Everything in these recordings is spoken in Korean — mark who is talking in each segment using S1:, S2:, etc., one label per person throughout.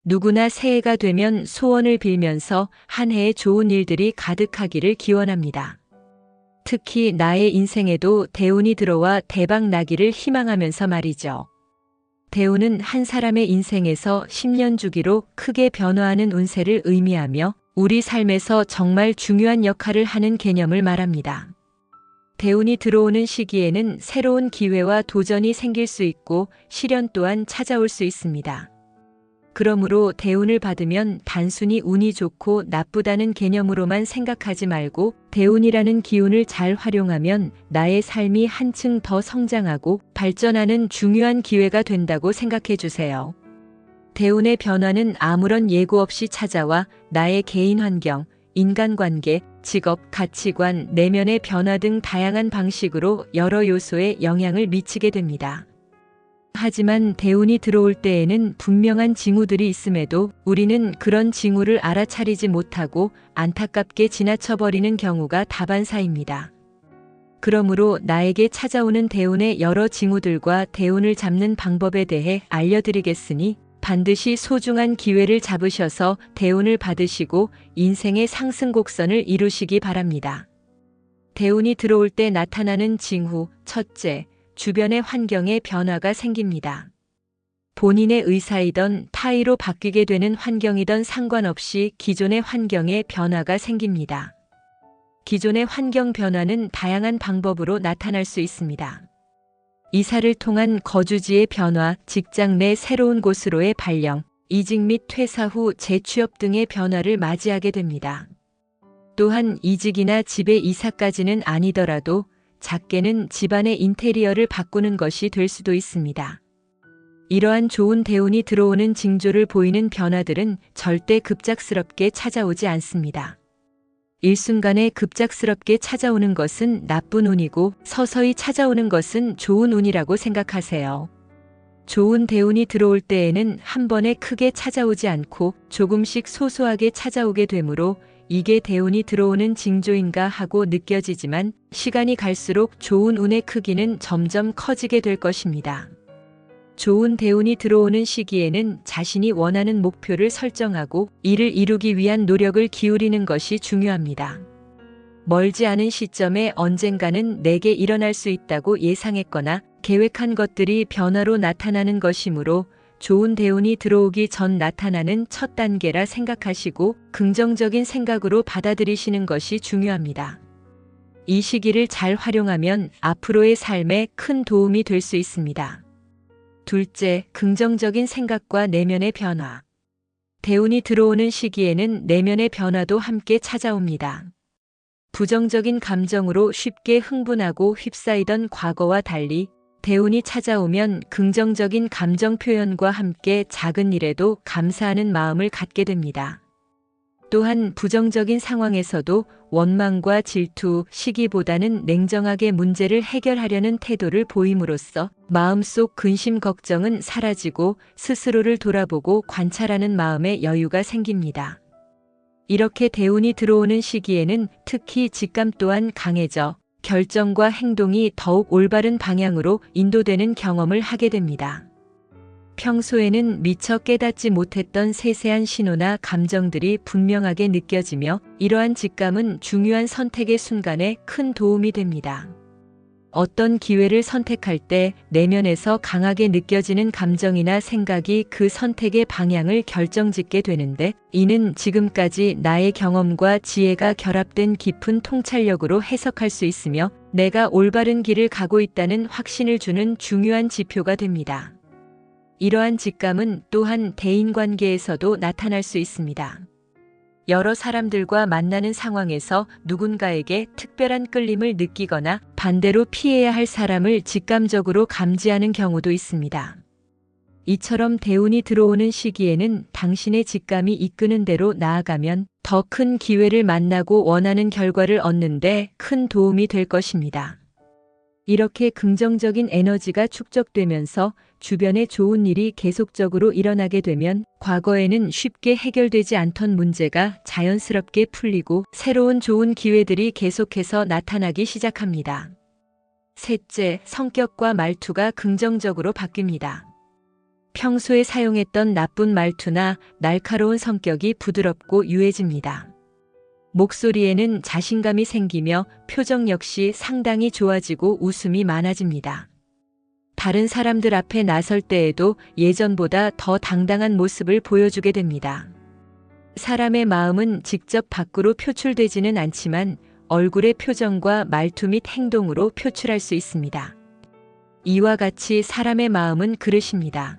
S1: 누구나 새해가 되면 소원을 빌면서 한 해에 좋은 일들이 가득하기를 기원합니다. 특히 나의 인생에도 대운이 들어와 대박 나기를 희망하면서 말이죠. 대운은 한 사람의 인생에서 10년 주기로 크게 변화하는 운세를 의미하며 우리 삶에서 정말 중요한 역할을 하는 개념을 말합니다. 대운이 들어오는 시기에는 새로운 기회와 도전이 생길 수 있고 시련 또한 찾아올 수 있습니다. 그러므로 대운을 받으면 단순히 운이 좋고 나쁘다는 개념으로만 생각하지 말고 대운이라는 기운을 잘 활용하면 나의 삶이 한층 더 성장하고 발전하는 중요한 기회가 된다고 생각해 주세요. 대운의 변화는 아무런 예고 없이 찾아와 나의 개인 환경, 인간관계, 직업, 가치관, 내면의 변화 등 다양한 방식으로 여러 요소에 영향을 미치게 됩니다. 하지만 대운이 들어올 때에는 분명한 징후들이 있음에도 우리는 그런 징후를 알아차리지 못하고 안타깝게 지나쳐버리는 경우가 다반사입니다. 그러므로 나에게 찾아오는 대운의 여러 징후들과 대운을 잡는 방법에 대해 알려드리겠으니 반드시 소중한 기회를 잡으셔서 대운을 받으시고 인생의 상승 곡선을 이루시기 바랍니다. 대운이 들어올 때 나타나는 징후, 첫째, 주변의 환경에 변화가 생깁니다. 본인의 의사이던 타의로 바뀌게 되는 환경이던 상관없이 기존의 환경에 변화가 생깁니다. 기존의 환경 변화는 다양한 방법으로 나타날 수 있습니다. 이사를 통한 거주지의 변화, 직장 내 새로운 곳으로의 발령, 이직 및 퇴사 후 재취업 등의 변화를 맞이하게 됩니다. 또한 이직이나 집의 이사까지는 아니더라도 작게는 집안의 인테리어를 바꾸는 것이 될 수도 있습니다. 이러한 좋은 대운이 들어오는 징조를 보이는 변화들은 절대 급작스럽게 찾아오지 않습니다. 일순간에 급작스럽게 찾아오는 것은 나쁜 운이고 서서히 찾아오는 것은 좋은 운이라고 생각하세요. 좋은 대운이 들어올 때에는 한 번에 크게 찾아오지 않고 조금씩 소소하게 찾아오게 되므로 이게 대운이 들어오는 징조인가 하고 느껴지지만 시간이 갈수록 좋은 운의 크기는 점점 커지게 될 것입니다. 좋은 대운이 들어오는 시기에는 자신이 원하는 목표를 설정하고 이를 이루기 위한 노력을 기울이는 것이 중요합니다. 멀지 않은 시점에 언젠가는 내게 일어날 수 있다고 예상했거나 계획한 것들이 변화로 나타나는 것이므로 좋은 대운이 들어오기 전 나타나는 첫 단계라 생각하시고 긍정적인 생각으로 받아들이시는 것이 중요합니다. 이 시기를 잘 활용하면 앞으로의 삶에 큰 도움이 될 수 있습니다. 둘째, 긍정적인 생각과 내면의 변화. 대운이 들어오는 시기에는 내면의 변화도 함께 찾아옵니다. 부정적인 감정으로 쉽게 흥분하고 휩싸이던 과거와 달리 대운이 찾아오면 긍정적인 감정 표현과 함께 작은 일에도 감사하는 마음을 갖게 됩니다. 또한 부정적인 상황에서도 원망과 질투, 시기보다는 냉정하게 문제를 해결하려는 태도를 보임으로써 마음속 근심 걱정은 사라지고 스스로를 돌아보고 관찰하는 마음의 여유가 생깁니다. 이렇게 대운이 들어오는 시기에는 특히 직감 또한 강해져 결정과 행동이 더욱 올바른 방향으로 인도되는 경험을 하게 됩니다. 평소에는 미처 깨닫지 못했던 세세한 신호나 감정들이 분명하게 느껴지며 이러한 직감은 중요한 선택의 순간에 큰 도움이 됩니다. 어떤 기회를 선택할 때 내면에서 강하게 느껴지는 감정이나 생각이 그 선택의 방향을 결정짓게 되는데 이는 지금까지 나의 경험과 지혜가 결합된 깊은 통찰력으로 해석할 수 있으며 내가 올바른 길을 가고 있다는 확신을 주는 중요한 지표가 됩니다. 이러한 직감은 또한 대인관계에서도 나타날 수 있습니다. 여러 사람들과 만나는 상황에서 누군가에게 특별한 끌림을 느끼거나 반대로 피해야 할 사람을 직감적으로 감지하는 경우도 있습니다. 이처럼 대운이 들어오는 시기에는 당신의 직감이 이끄는 대로 나아가면 더 큰 기회를 만나고 원하는 결과를 얻는 데 큰 도움이 될 것입니다. 이렇게 긍정적인 에너지가 축적되면서 주변에 좋은 일이 계속적으로 일어나게 되면 과거에는 쉽게 해결되지 않던 문제가 자연스럽게 풀리고 새로운 좋은 기회들이 계속해서 나타나기 시작합니다. 셋째, 성격과 말투가 긍정적으로 바뀝니다. 평소에 사용했던 나쁜 말투나 날카로운 성격이 부드럽고 유해집니다. 목소리에는 자신감이 생기며 표정 역시 상당히 좋아지고 웃음이 많아집니다. 다른 사람들 앞에 나설 때에도 예전보다 더 당당한 모습을 보여주게 됩니다. 사람의 마음은 직접 밖으로 표출되지는 않지만 얼굴의 표정과 말투 및 행동으로 표출할 수 있습니다. 이와 같이 사람의 마음은 그릇입니다.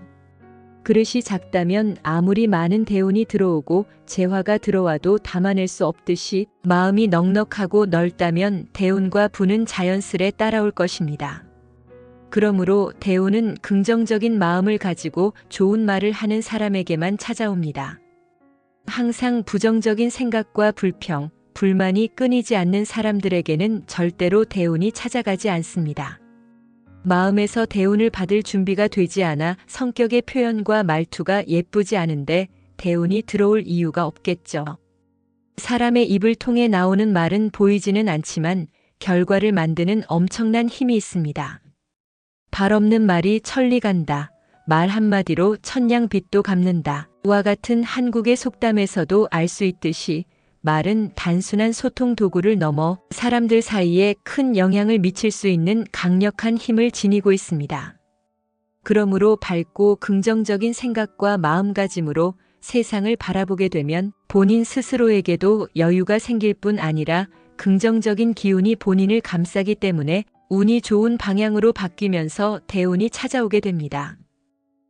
S1: 그릇이 작다면 아무리 많은 대운이 들어오고 재화가 들어와도 담아낼 수 없듯이 마음이 넉넉하고 넓다면 대운과 부는 자연스레 따라올 것입니다. 그러므로 대운은 긍정적인 마음을 가지고 좋은 말을 하는 사람에게만 찾아옵니다. 항상 부정적인 생각과 불평, 불만이 끊이지 않는 사람들에게는 절대로 대운이 찾아가지 않습니다. 마음에서 대운을 받을 준비가 되지 않아 성격의 표현과 말투가 예쁘지 않은데 대운이 들어올 이유가 없겠죠. 사람의 입을 통해 나오는 말은 보이지는 않지만 결과를 만드는 엄청난 힘이 있습니다. 발 없는 말이 천리 간다. 말 한마디로 천냥빚도 갚는다. 와 같은 한국의 속담에서도 알 수 있듯이 말은 단순한 소통 도구를 넘어 사람들 사이에 큰 영향을 미칠 수 있는 강력한 힘을 지니고 있습니다. 그러므로 밝고 긍정적인 생각과 마음가짐으로 세상을 바라보게 되면 본인 스스로에게도 여유가 생길 뿐 아니라 긍정적인 기운이 본인을 감싸기 때문에 운이 좋은 방향으로 바뀌면서 대운이 찾아오게 됩니다.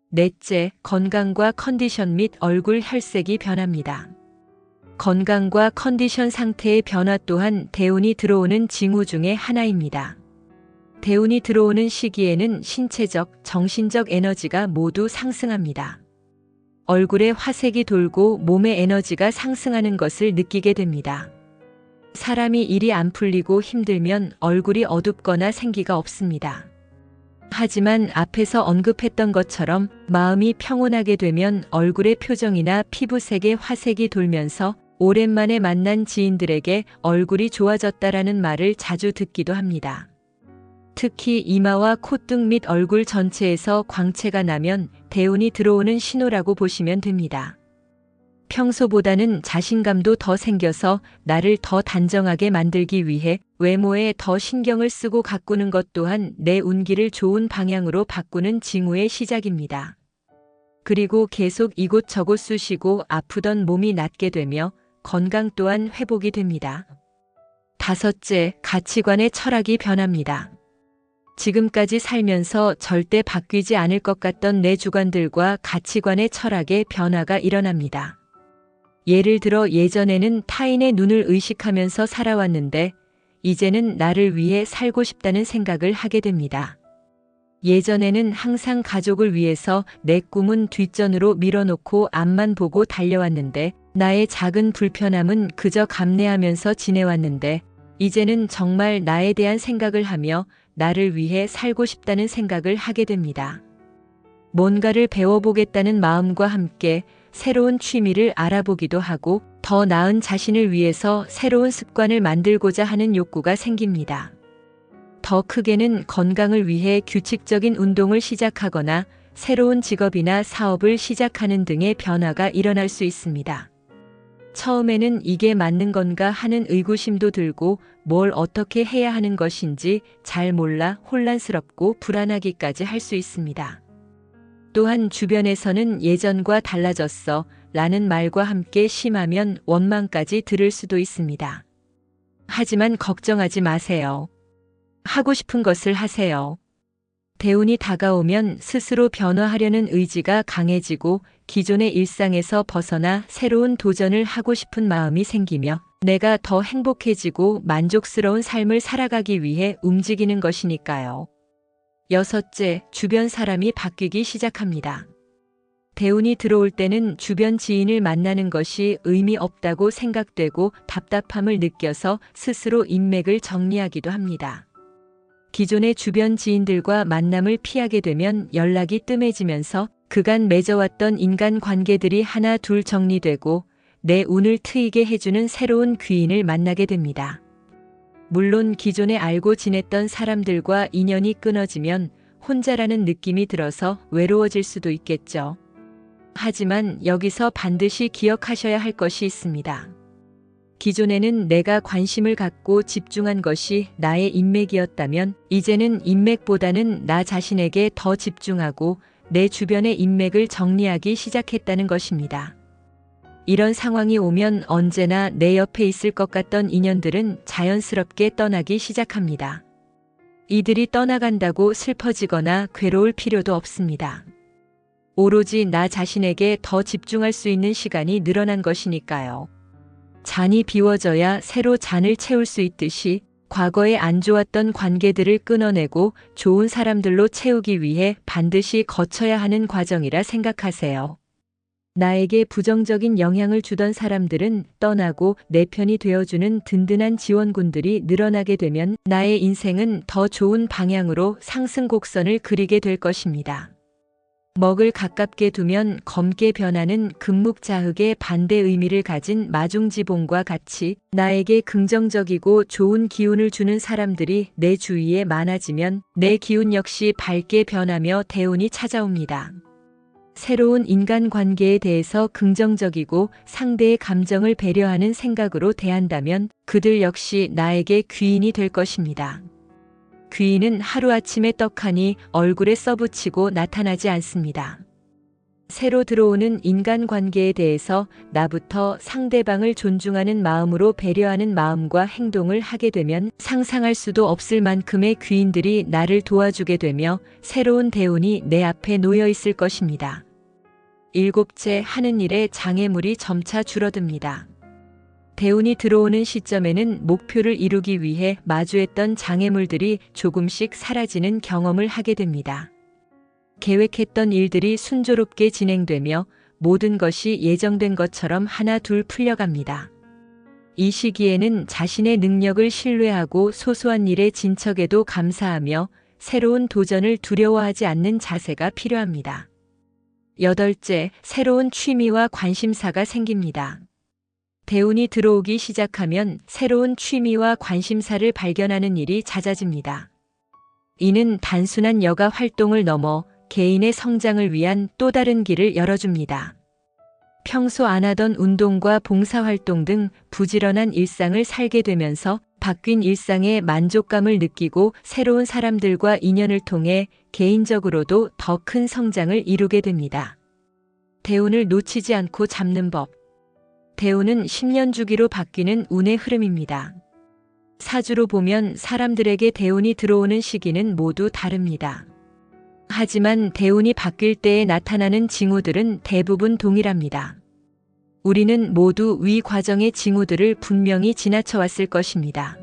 S1: 넷째, 건강과 컨디션 및 얼굴 혈색이 변합니다. 건강과 컨디션 상태의 변화 또한 대운이 들어오는 징후 중의 하나입니다. 대운이 들어오는 시기에는 신체적, 정신적 에너지가 모두 상승합니다. 얼굴에 화색이 돌고 몸의 에너지가 상승하는 것을 느끼게 됩니다. 사람이 일이 안 풀리고 힘들면 얼굴이 어둡거나 생기가 없습니다. 하지만 앞에서 언급했던 것처럼 마음이 평온하게 되면 얼굴의 표정이나 피부색에 화색이 돌면서 오랜만에 만난 지인들에게 얼굴이 좋아졌다라는 말을 자주 듣기도 합니다. 특히 이마와 콧등 및 얼굴 전체에서 광채가 나면 대운이 들어오는 신호라고 보시면 됩니다. 평소보다는 자신감도 더 생겨서 나를 더 단정하게 만들기 위해 외모에 더 신경을 쓰고 가꾸는 것 또한 내 운기를 좋은 방향으로 바꾸는 징후의 시작입니다. 그리고 계속 이곳저곳 쑤시고 아프던 몸이 낫게 되며 건강 또한 회복이 됩니다. 다섯째, 가치관의 철학이 변합니다. 지금까지 살면서 절대 바뀌지 않을 것 같던 내 주관들과 가치관의 철학에 변화가 일어납니다. 예를 들어 예전에는 타인의 눈을 의식하면서 살아왔는데 이제는 나를 위해 살고 싶다는 생각을 하게 됩니다. 예전에는 항상 가족을 위해서 내 꿈은 뒷전으로 밀어놓고 앞만 보고 달려왔는데 나의 작은 불편함은 그저 감내하면서 지내왔는데 이제는 정말 나에 대한 생각을 하며 나를 위해 살고 싶다는 생각을 하게 됩니다. 뭔가를 배워보겠다는 마음과 함께 새로운 취미를 알아보기도 하고 더 나은 자신을 위해서 새로운 습관을 만들고자 하는 욕구가 생깁니다. 더 크게는 건강을 위해 규칙적인 운동을 시작하거나 새로운 직업이나 사업을 시작하는 등의 변화가 일어날 수 있습니다. 처음에는 이게 맞는 건가 하는 의구심도 들고 뭘 어떻게 해야 하는 것인지 잘 몰라 혼란스럽고 불안하기까지 할 수 있습니다. 또한 주변에서는 예전과 달라졌어 라는 말과 함께 심하면 원망까지 들을 수도 있습니다. 하지만 걱정하지 마세요. 하고 싶은 것을 하세요. 대운이 다가오면 스스로 변화하려는 의지가 강해지고 기존의 일상에서 벗어나 새로운 도전을 하고 싶은 마음이 생기며 내가 더 행복해지고 만족스러운 삶을 살아가기 위해 움직이는 것이니까요. 여섯째, 주변 사람이 바뀌기 시작합니다. 대운이 들어올 때는 주변 지인을 만나는 것이 의미 없다고 생각되고 답답함을 느껴서 스스로 인맥을 정리하기도 합니다. 기존의 주변 지인들과 만남을 피하게 되면 연락이 뜸해지면서 그간 맺어왔던 인간관계들이 하나 둘 정리되고 내 운을 트이게 해주는 새로운 귀인을 만나게 됩니다. 물론 기존에 알고 지냈던 사람들과 인연이 끊어지면 혼자라는 느낌이 들어서 외로워질 수도 있겠죠. 하지만 여기서 반드시 기억하셔야 할 것이 있습니다. 기존에는 내가 관심을 갖고 집중한 것이 나의 인맥이었다면 이제는 인맥보다는 나 자신에게 더 집중하고 내 주변의 인맥을 정리하기 시작했다는 것입니다. 이런 상황이 오면 언제나 내 옆에 있을 것 같던 인연들은 자연스럽게 떠나기 시작합니다. 이들이 떠나간다고 슬퍼지거나 괴로울 필요도 없습니다. 오로지 나 자신에게 더 집중할 수 있는 시간이 늘어난 것이니까요. 잔이 비워져야 새로 잔을 채울 수 있듯이 과거에 안 좋았던 관계들을 끊어내고 좋은 사람들로 채우기 위해 반드시 거쳐야 하는 과정이라 생각하세요. 나에게 부정적인 영향을 주던 사람들은 떠나고 내 편이 되어주는 든든한 지원군들이 늘어나게 되면 나의 인생은 더 좋은 방향으로 상승 곡선을 그리게 될 것입니다. 먹을 가깝게 두면 검게 변하는 금묵자흑의 반대 의미를 가진 마중지봉과 같이 나에게 긍정적이고 좋은 기운을 주는 사람들이 내 주위에 많아지면 내 기운 역시 밝게 변하며 대운이 찾아옵니다. 새로운 인간관계에 대해서 긍정적이고 상대의 감정을 배려하는 생각으로 대한다면 그들 역시 나에게 귀인이 될 것입니다. 귀인은 하루아침에 떡하니 얼굴에 써붙이고 나타나지 않습니다. 새로 들어오는 인간관계에 대해서 나부터 상대방을 존중하는 마음으로 배려하는 마음과 행동을 하게 되면 상상할 수도 없을 만큼의 귀인들이 나를 도와주게 되며 새로운 대운이 내 앞에 놓여 있을 것입니다. 일곱째, 하는 일에 장애물이 점차 줄어듭니다. 대운이 들어오는 시점에는 목표를 이루기 위해 마주했던 장애물들이 조금씩 사라지는 경험을 하게 됩니다. 계획했던 일들이 순조롭게 진행되며 모든 것이 예정된 것처럼 하나둘 풀려갑니다. 이 시기에는 자신의 능력을 신뢰하고 소소한 일의 진척에도 감사하며 새로운 도전을 두려워하지 않는 자세가 필요합니다. 여덟째, 새로운 취미와 관심사가 생깁니다. 대운이 들어오기 시작하면 새로운 취미와 관심사를 발견하는 일이 잦아집니다. 이는 단순한 여가 활동을 넘어 개인의 성장을 위한 또 다른 길을 열어줍니다. 평소 안 하던 운동과 봉사활동 등 부지런한 일상을 살게 되면서 바뀐 일상에 만족감을 느끼고 새로운 사람들과 인연을 통해 개인적으로도 더 큰 성장을 이루게 됩니다. 대운을 놓치지 않고 잡는 법. 대운은 10년 주기로 바뀌는 운의 흐름입니다. 사주로 보면 사람들에게 대운이 들어오는 시기는 모두 다릅니다. 하지만 대운이 바뀔 때에 나타나는 징후들은 대부분 동일합니다. 우리는 모두 위 과정의 징후들을 분명히 지나쳐왔을 것입니다.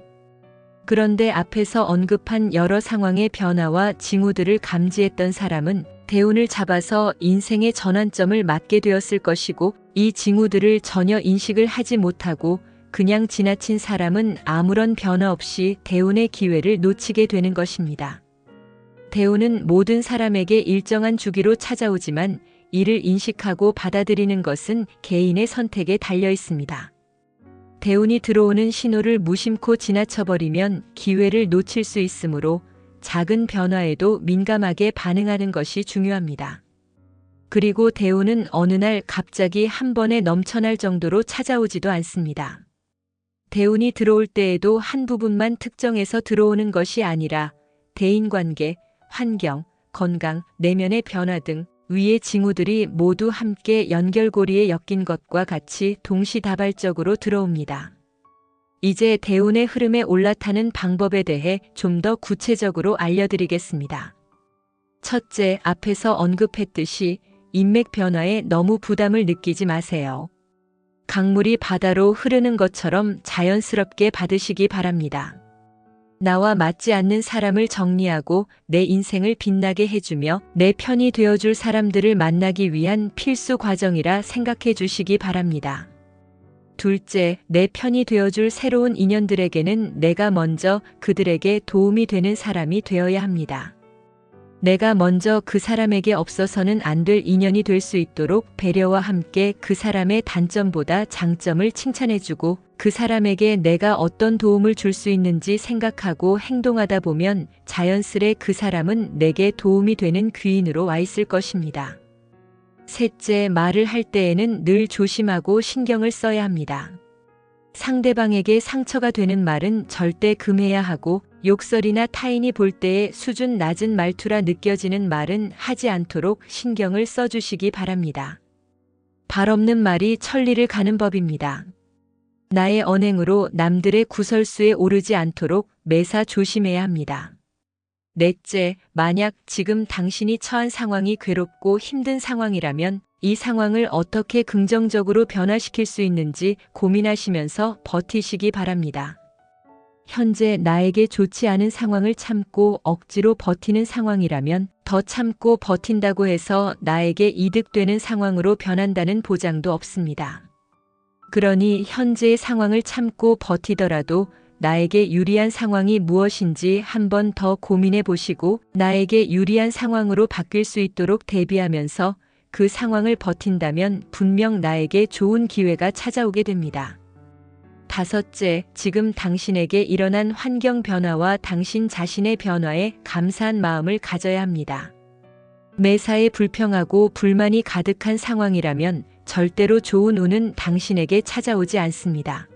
S1: 그런데 앞에서 언급한 여러 상황의 변화와 징후들을 감지했던 사람은 대운을 잡아서 인생의 전환점을 맞게 되었을 것이고 이 징후들을 전혀 인식을 하지 못하고 그냥 지나친 사람은 아무런 변화 없이 대운의 기회를 놓치게 되는 것입니다. 대운은 모든 사람에게 일정한 주기로 찾아오지만 이를 인식하고 받아들이는 것은 개인의 선택에 달려 있습니다. 대운이 들어오는 신호를 무심코 지나쳐버리면 기회를 놓칠 수 있으므로 작은 변화에도 민감하게 반응하는 것이 중요합니다. 그리고 대운은 어느 날 갑자기 한 번에 넘쳐날 정도로 찾아오지도 않습니다. 대운이 들어올 때에도 한 부분만 특정해서 들어오는 것이 아니라 대인관계, 환경, 건강, 내면의 변화 등 위의 징후들이 모두 함께 연결고리에 엮인 것과 같이 동시다발적으로 들어옵니다. 이제 대운의 흐름에 올라타는 방법에 대해 좀 더 구체적으로 알려드리겠습니다. 첫째, 앞에서 언급했듯이 인맥 변화에 너무 부담을 느끼지 마세요. 강물이 바다로 흐르는 것처럼 자연스럽게 받으시기 바랍니다. 나와 맞지 않는 사람을 정리하고 내 인생을 빛나게 해주며 내 편이 되어줄 사람들을 만나기 위한 필수 과정이라 생각해 주시기 바랍니다. 둘째, 내 편이 되어줄 새로운 인연들에게는 내가 먼저 그들에게 도움이 되는 사람이 되어야 합니다. 내가 먼저 그 사람에게 없어서는 안 될 인연이 될 수 있도록 배려와 함께 그 사람의 단점보다 장점을 칭찬해주고 그 사람에게 내가 어떤 도움을 줄 수 있는지 생각하고 행동하다 보면 자연스레 그 사람은 내게 도움이 되는 귀인으로 와 있을 것입니다. 셋째, 말을 할 때에는 늘 조심하고 신경을 써야 합니다. 상대방에게 상처가 되는 말은 절대 금해야 하고 욕설이나 타인이 볼 때에 수준 낮은 말투라 느껴지는 말은 하지 않도록 신경을 써주시기 바랍니다. 발 없는 말이 천리를 가는 법입니다. 나의 언행으로 남들의 구설수에 오르지 않도록 매사 조심해야 합니다. 넷째, 만약 지금 당신이 처한 상황이 괴롭고 힘든 상황이라면 이 상황을 어떻게 긍정적으로 변화시킬 수 있는지 고민하시면서 버티시기 바랍니다. 현재 나에게 좋지 않은 상황을 참고 억지로 버티는 상황이라면 더 참고 버틴다고 해서 나에게 이득되는 상황으로 변한다는 보장도 없습니다. 그러니 현재의 상황을 참고 버티더라도 나에게 유리한 상황이 무엇인지 한 번 더 고민해 보시고 나에게 유리한 상황으로 바뀔 수 있도록 대비하면서 그 상황을 버틴다면 분명 나에게 좋은 기회가 찾아오게 됩니다. 다섯째, 지금 당신에게 일어난 환경 변화와 당신 자신의 변화에 감사한 마음을 가져야 합니다. 매사에 불평하고 불만이 가득한 상황이라면 절대로 좋은 운은 당신에게 찾아오지 않습니다.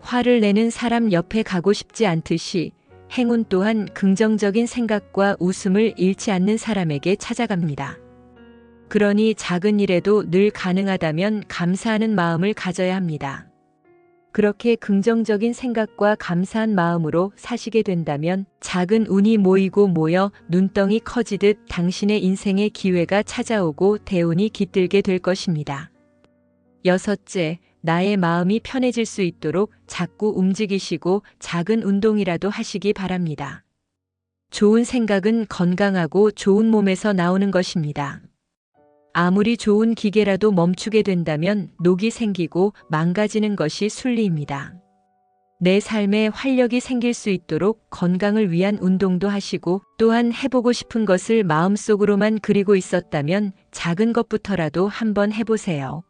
S1: 화를 내는 사람 옆에 가고 싶지 않듯이 행운 또한 긍정적인 생각과 웃음을 잃지 않는 사람에게 찾아갑니다. 그러니 작은 일에도 늘 가능하다면 감사하는 마음을 가져야 합니다. 그렇게 긍정적인 생각과 감사한 마음으로 사시게 된다면 작은 운이 모이고 모여 눈덩이 커지듯 당신의 인생의 기회가 찾아오고 대운이 깃들게 될 것입니다. 여섯째, 나의 마음이 편해질 수 있도록 자꾸 움직이시고 작은 운동이라도 하시기 바랍니다. 좋은 생각은 건강하고 좋은 몸에서 나오는 것입니다. 아무리 좋은 기계라도 멈추게 된다면 녹이 생기고 망가지는 것이 순리입니다. 내 삶에 활력이 생길 수 있도록 건강을 위한 운동도 하시고 또한 해보고 싶은 것을 마음속으로만 그리고 있었다면 작은 것부터라도 한번 해보세요.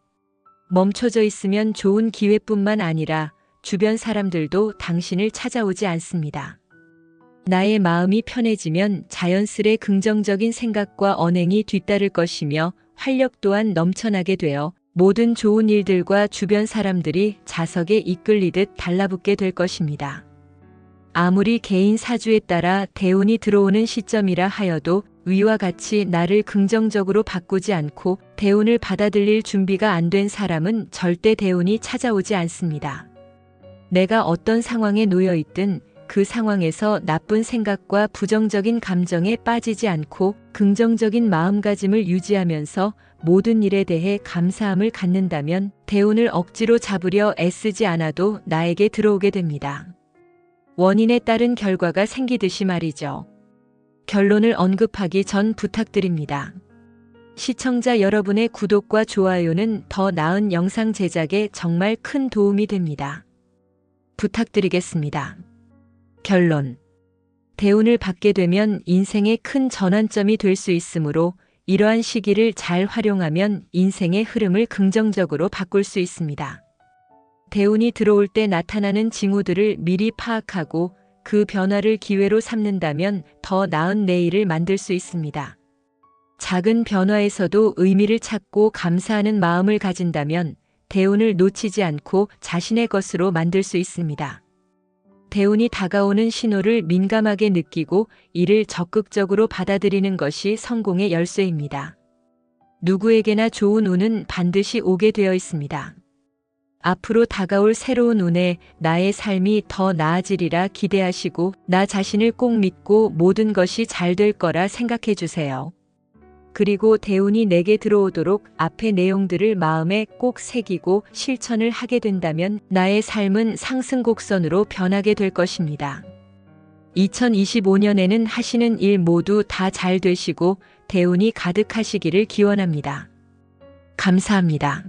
S1: 멈춰져 있으면 좋은 기회뿐만 아니라 주변 사람들도 당신을 찾아오지 않습니다. 나의 마음이 편해지면 자연스레 긍정적인 생각과 언행이 뒤따를 것이며 활력 또한 넘쳐나게 되어 모든 좋은 일들과 주변 사람들이 자석에 이끌리듯 달라붙게 될 것입니다. 아무리 개인 사주에 따라 대운이 들어오는 시점이라 하여도 위와 같이 나를 긍정적으로 바꾸지 않고 대운을 받아들일 준비가 안 된 사람은 절대 대운이 찾아오지 않습니다. 내가 어떤 상황에 놓여 있든 그 상황에서 나쁜 생각과 부정적인 감정에 빠지지 않고 긍정적인 마음가짐을 유지하면서 모든 일에 대해 감사함을 갖는다면 대운을 억지로 잡으려 애쓰지 않아도 나에게 들어오게 됩니다. 원인에 따른 결과가 생기듯이 말이죠. 결론을 언급하기 전 부탁드립니다. 시청자 여러분의 구독과 좋아요는 더 나은 영상 제작에 정말 큰 도움이 됩니다. 부탁드리겠습니다. 결론. 대운을 받게 되면 인생의 큰 전환점이 될 수 있으므로 이러한 시기를 잘 활용하면 인생의 흐름을 긍정적으로 바꿀 수 있습니다. 대운이 들어올 때 나타나는 징후들을 미리 파악하고 그 변화를 기회로 삼는다면 더 나은 내일을 만들 수 있습니다. 작은 변화에서도 의미를 찾고 감사하는 마음을 가진다면 대운을 놓치지 않고 자신의 것으로 만들 수 있습니다. 대운이 다가오는 신호를 민감하게 느끼고 이를 적극적으로 받아들이는 것이 성공의 열쇠입니다. 누구에게나 좋은 운은 반드시 오게 되어 있습니다. 앞으로 다가올 새로운 운에 나의 삶이 더 나아지리라 기대하시고 나 자신을 꼭 믿고 모든 것이 잘 될 거라 생각해 주세요. 그리고 대운이 내게 들어오도록 앞의 내용들을 마음에 꼭 새기고 실천을 하게 된다면 나의 삶은 상승 곡선으로 변하게 될 것입니다. 2025년에는 하시는 일 모두 다 잘 되시고 대운이 가득하시기를 기원합니다. 감사합니다.